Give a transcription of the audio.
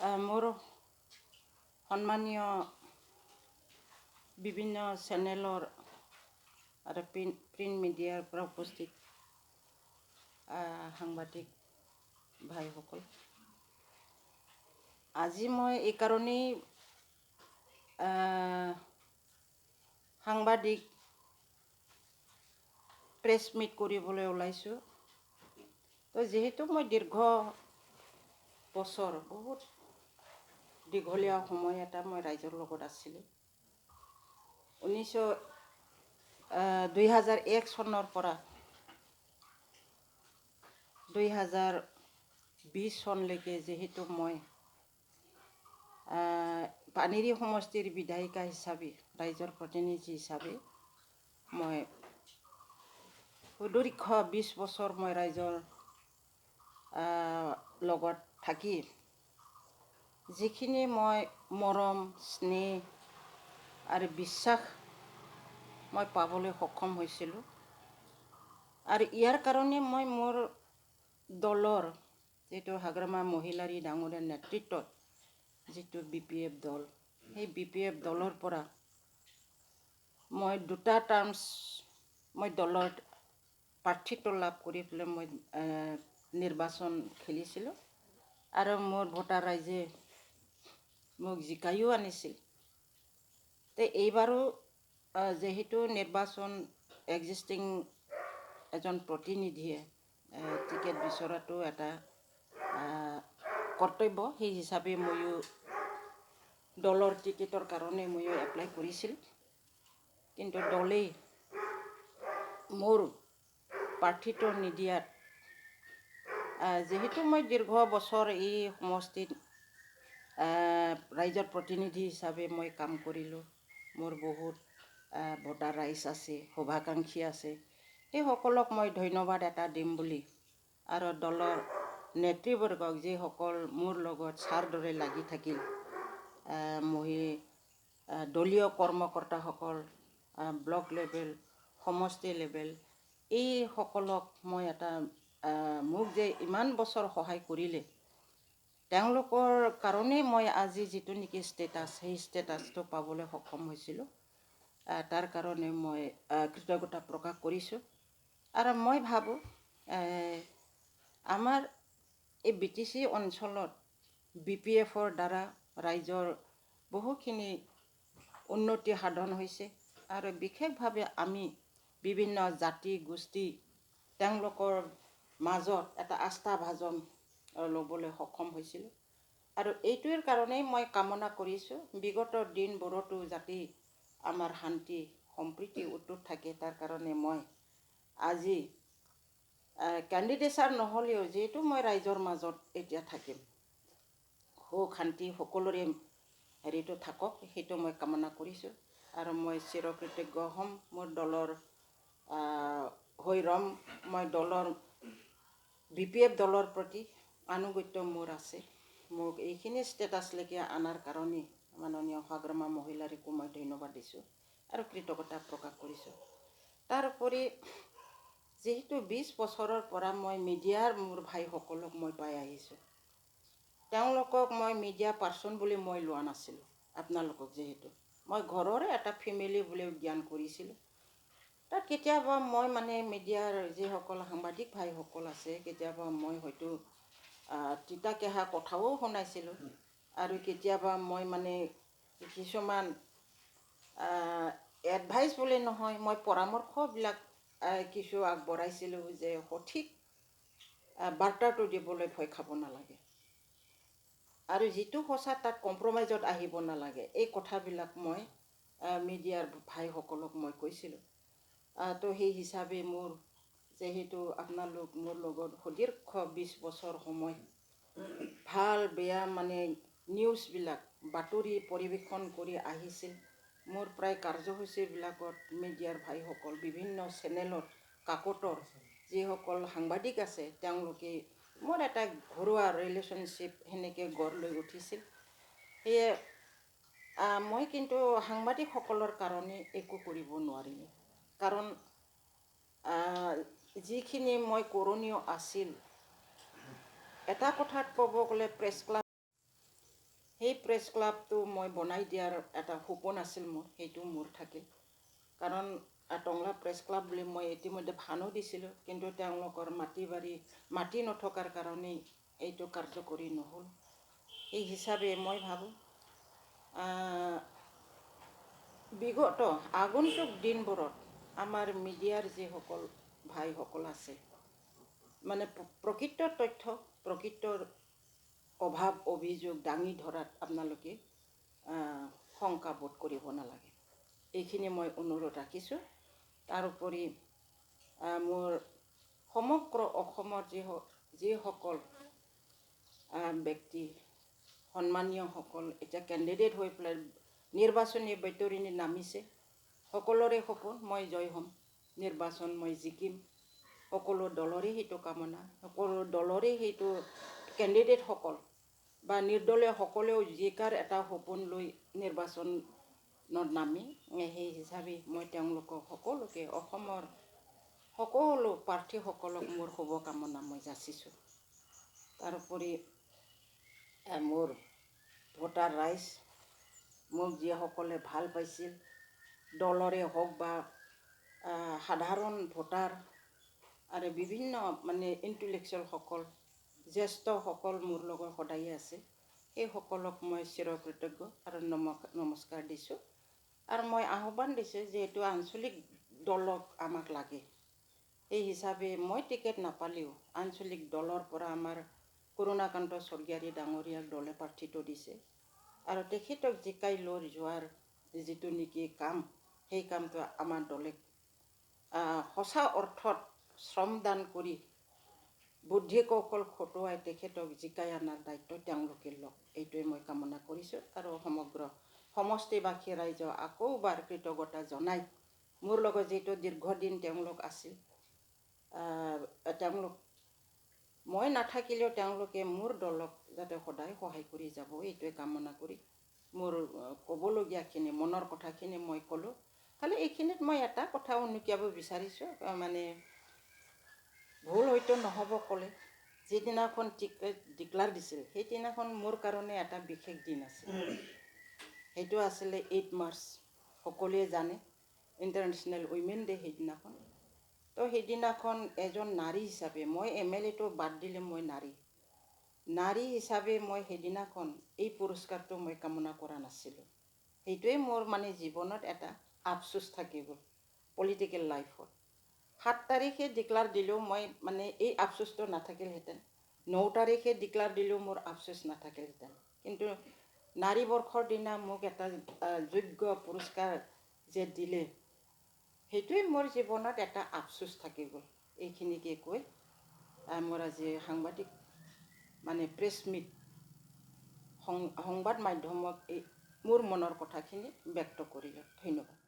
মোৰ সন্মানীয় বিভিন্ন চেনেলৰ আৰু প্ৰিণ্ট মিডিয়াৰ পৰা উপস্থিত সাংবাদিক ভাইসকল, আজি মই এই কাৰণেই সাংবাদিক প্ৰেছ মিট কৰিবলৈ ওলাইছোঁ। তো যিহেতু মই দীৰ্ঘ বছৰ বহুত দীঘলীয়া সময় এটা মই ৰাইজৰ লগত আছিলোঁ। 2001 চনৰ পৰা 2020 চনলৈকে যিহেতু মই পানেৰী সমষ্টিৰ বিধায়িকা হিচাপে, ৰাইজৰ প্ৰতিনিধি হিচাপে মই সুদীৰ্ঘ 20 বছৰ মই ৰাইজৰ লগত থাকি যিখিনি মই মৰম, স্নেহ আৰু বিশ্বাস মই পাবলৈ সক্ষম হৈছিলোঁ। আৰু ইয়াৰ কাৰণে মই মোৰ দলৰ যিটো হাগ্ৰামা মহিলাৰী ডাঙৰীয়াৰ নেতৃত্বত যিটো BPF দল, সেই BPF দলৰ পৰা মই 2টা টাৰ্মছ মই দলত প্ৰাৰ্থিত্ব লাভ কৰি পেলাই মই নিৰ্বাচন খেলিছিলোঁ আৰু মোৰ ভোটাৰ ৰাইজে মোক জিকাইও আনিছিল। তে এইবাৰো যিহেতু নিৰ্বাচন এক্সিষ্টিং এজন প্ৰতিনিধিয়ে টিকেট বিচৰাটো এটা কৰ্তব্য, সেই হিচাপে ময়ো দলৰ টিকেটৰ কাৰণে ময়ো এপ্লাই কৰিছিলোঁ। কিন্তু দলেই মোৰ প্ৰাৰ্থিত্ব নিদিয়াত যিহেতু মই দীৰ্ঘ বছৰ এই সমষ্টিত ৰাইজৰ প্ৰতিনিধি হিচাপে মই কাম কৰিলোঁ, মোৰ বহুত ভোটাৰ ৰাইজ আছে, শুভাকাংক্ষী আছে, সেইসকলক মই ধন্যবাদ এটা দিম বুলি আৰু দলৰ নেতৃবৰ্গক যিসকল মোৰ লগত ছাৰ দৰে লাগি থাকিল, দলীয় কৰ্মকৰ্তাসকল, ব্লক লেভেল, সমষ্টি লেভেল, এইসকলক মই মোক যে ইমান বছৰ সহায় কৰিলে, তেওঁলোকৰ কাৰণেই মই আজি যিটো নেকি ষ্টেটাছ, সেই ষ্টেটাছটো পাবলৈ সক্ষম হৈছিলোঁ। তাৰ কাৰণে মই কৃতজ্ঞতা প্ৰকাশ কৰিছোঁ। আৰু মই ভাবোঁ আমাৰ এই BTC অঞ্চলত BPFৰ দ্বাৰা ৰাইজৰ বহুখিনি উন্নতি সাধন হৈছে আৰু বিশেষভাৱে আমি বিভিন্ন জাতি গোষ্ঠী তেওঁলোকৰ মাজত এটা আস্থা ভাজন ল'বলৈ সক্ষম হৈছিলোঁ। আৰু এইটোৰ কাৰণেই মই কামনা কৰিছোঁ বিগত দিনবোৰতো যাতে আমাৰ শান্তি সম্প্ৰীতি অটুট থাকে। তাৰ কাৰণে মই আজি কেণ্ডিডেচাৰ নহ'লেও যিহেতু মই ৰাইজৰ মাজত এতিয়া থাকিম, সুখ শান্তি সকলোৰে হেৰিটো থাকক, সেইটো মই কামনা কৰিছোঁ। আৰু মই চিৰকৃতজ্ঞ হ'ম, মোৰ দলৰ হৈ ৰম, মই দলৰ BPF দলৰ প্ৰতি আনুগত্য মোৰ আছে। মোক এইখিনি ষ্টেটাছলৈকে অনাৰ কাৰণে মাননীয় হাগ্ৰামা মহিলাৰীকো মই ধন্যবাদ দিছোঁ আৰু কৃতজ্ঞতা প্ৰকাশ কৰিছোঁ। তাৰোপৰি যিহেতু 20 বছৰৰ পৰা মই মিডিয়াৰ মোৰ ভাইসকলক মই পাই আহিছোঁ, তেওঁলোকক মই মিডিয়া পাৰ্চন বুলি মই লোৱা নাছিলোঁ। আপোনালোকক যিহেতু মই ঘৰৰে এটা ফেমিলি বুলি জ্ঞান কৰিছিলোঁ। তাত কেতিয়াবা মই মিডিয়াৰ যিসকল সাংবাদিক ভাইসকল আছে, কেতিয়াবা মই হয়তো তিতা কেহা কথাও শুনাইছিলোঁ আৰু কেতিয়াবা মই কিছুমান এডভাইচ বুলি নহয়, মই পৰামৰ্শবিলাক কিছু আগবঢ়াইছিলোঁ যে সঠিক বাৰ্তাটো দিবলৈ ভয় খাব নালাগে আৰু যিটো সঁচা তাত কম্প্ৰমাইজত আহিব নালাগে, এই কথাবিলাক মই মিডিয়াৰ ভাইসকলক মই কৈছিলোঁ। তো সেই হিচাপে মোৰ যিহেতু আপোনালোক মোৰ লগত সুদীৰ্ঘ 20 বছৰ সময় ভাল বেয়া নিউজবিলাক বাতৰি পৰিৱেশন কৰি আহিছিল। মোৰ প্ৰায় কাৰ্যসূচীবিলাকত মিডিয়াৰ ভাইসকল বিভিন্ন চেনেলত কাকতৰ যিসকল সাংবাদিক আছে, তেওঁলোকে মোৰ এটা ঘৰুৱা ৰিলেশ্যনশ্বিপ সেনেকৈ গঢ় লৈ উঠিছিল। সেয়ে মই কিন্তু সাংবাদিকসকলৰ কাৰণে একো কৰিব নোৱাৰিলোঁ, কাৰণ যিখিনি মই কৰণীয় আছিল, এটা কথাত ক'ব গ'লে প্ৰেছ ক্লাব সেই প্ৰেছ ক্লাবটো মই বনাই দিয়াৰ এটা সপোন আছিল মোৰ, সেইটো মোৰ থাকিল। কাৰণ টংলা প্ৰেছ ক্লাব বুলি মই ইতিমধ্যে ভানো দিছিলোঁ, কিন্তু তেওঁলোকৰ মাটি নথকাৰ কাৰণেই এইটো কাৰ্যকৰী নহ'ল। এই হিচাপে মই ভাবোঁ বিগত আগন্তুক দিনবোৰত আমাৰ মিডিয়াৰ যিসকল ভাইসকল আছে, মানে প্ৰকৃত তথ্য, প্ৰকৃতৰ অভাৱ অভিযোগ দাঙি ধৰাত আপোনালোকে শংকাবোধ কৰিব নালাগে। এইখিনি মই অনুৰোধ ৰাখিছোঁ। তাৰোপৰি মোৰ সমগ্ৰ অসমৰ যিসকল ব্যক্তি সন্মানীয়সকল এতিয়া কেণ্ডিডেট হৈ পেলাই নিৰ্বাচনী বৈতৰণিত নামিছে, সকলোৰে সপোন মই জয় হ'ম, নিৰ্বাচন মই জিকিম। সকলো দলৰে সেইটো কামনা, সকলো দলৰে সেইটো কেণ্ডিডেটসকল বা নিৰ্দলীয় সকলেও জিকাৰ এটা সপোন লৈ নিৰ্বাচনত নামি, সেই হিচাপে মই তেওঁলোকক সকলোকে অসমৰ সকলো প্ৰাৰ্থীসকলক মোৰ শুভকামনা মই যাচিছোঁ। তাৰোপৰি মোৰ ভোটাৰ ৰাইজ, মোক যিসকলে ভাল পাইছিল, দলৰে হওক বা সাধাৰণ ভোটাৰ আৰু বিভিন্ন মানে ইণ্টেলেকচুৱেলসকল, জ্যেষ্ঠসকল মোৰ লগত সদায়ে আছে, সেইসকলক মই চিৰকৃতজ্ঞ আৰু নমস্কাৰ দিছোঁ। আৰু মই আহ্বান দিছোঁ, যিহেতু আঞ্চলিক দলক আমাক লাগে, এই হিচাপে মই টিকেট নাপালেও আঞ্চলিক দলৰ পৰা আমাৰ কৰুণাকান্ত স্বৰ্গীয়াৰী ডাঙৰীয়াক দলে প্ৰাৰ্থিত্ব দিছে, আৰু তেখেতক জিকাই লৈ যোৱাৰ যিটো নেকি কাম, সেই কামটো আমাৰ দলে সঁচা অৰ্থত শ্ৰমদান কৰি বুদ্ধি কৌশল খটুৱাই তেখেতক জিকাই অনাৰ দায়িত্ব তেওঁলোকে লওক, এইটোৱে মই কামনা কৰিছোঁ। আৰু সমগ্ৰ সমষ্টিবাসী ৰাইজক আকৌবাৰ কৃতজ্ঞতা জনাই, মোৰ লগত যিটো দীৰ্ঘদিন তেওঁলোক আছিল, মই নাথাকিলেও তেওঁলোকে মোৰ দলক যাতে সদায় সহায় কৰি যাব, এইটোৱে কামনা কৰি মোৰ ক'বলগীয়াখিনি, মনৰ কথাখিনি মই ক'লোঁ। খালি এইখিনিত মই এটা কথা উনুকিয়াব বিচাৰিছোঁ, মানে ভুল হয়তো নহ'ব ক'লে, যিদিনাখন ডিক্লাৰ দিছিল সেইদিনাখন মোৰ কাৰণে এটা বিশেষ দিন আছিল। সেইটো আছিলে 8 মাৰ্চ, সকলোৱে জানে, ইণ্টাৰনেশ্যনেল উইমেন ডে সেইদিনাখন। তো সেইদিনাখন এজন নাৰী হিচাপে, মই MLA-টো বাদ দিলে মই নাৰী হিচাপে মই সেইদিনাখন এই পুৰস্কাৰটো মই কামনা কৰা নাছিলোঁ। সেইটোৱে মোৰ মানে জীৱনত এটা আফচোচ থাকি গ'ল পলিটিকেল লাইফত। 7 তাৰিখে ডিক্লাৰ দিলেও মই মানে এই আফচোচটো নাথাকিলহেঁতেন, 9 তাৰিখে ডিক্লাৰ দিলেও মোৰ আফচোচ নাথাকিলহেঁতেন, কিন্তু নাৰী বৰ্ষৰ দিনা মোক এটা যোগ্য পুৰস্কাৰ যে দিলে, সেইটোৱে মোৰ জীৱনত এটা আফচোচ থাকি গ'ল। এইখিনিকে কৈ মোৰ আজি সাংবাদিক মানে প্ৰেছ মিট, সংবাদ মাধ্যমত এই মোৰ মনৰ কথাখিনি ব্যক্ত কৰিলোঁ। ধন্যবাদ।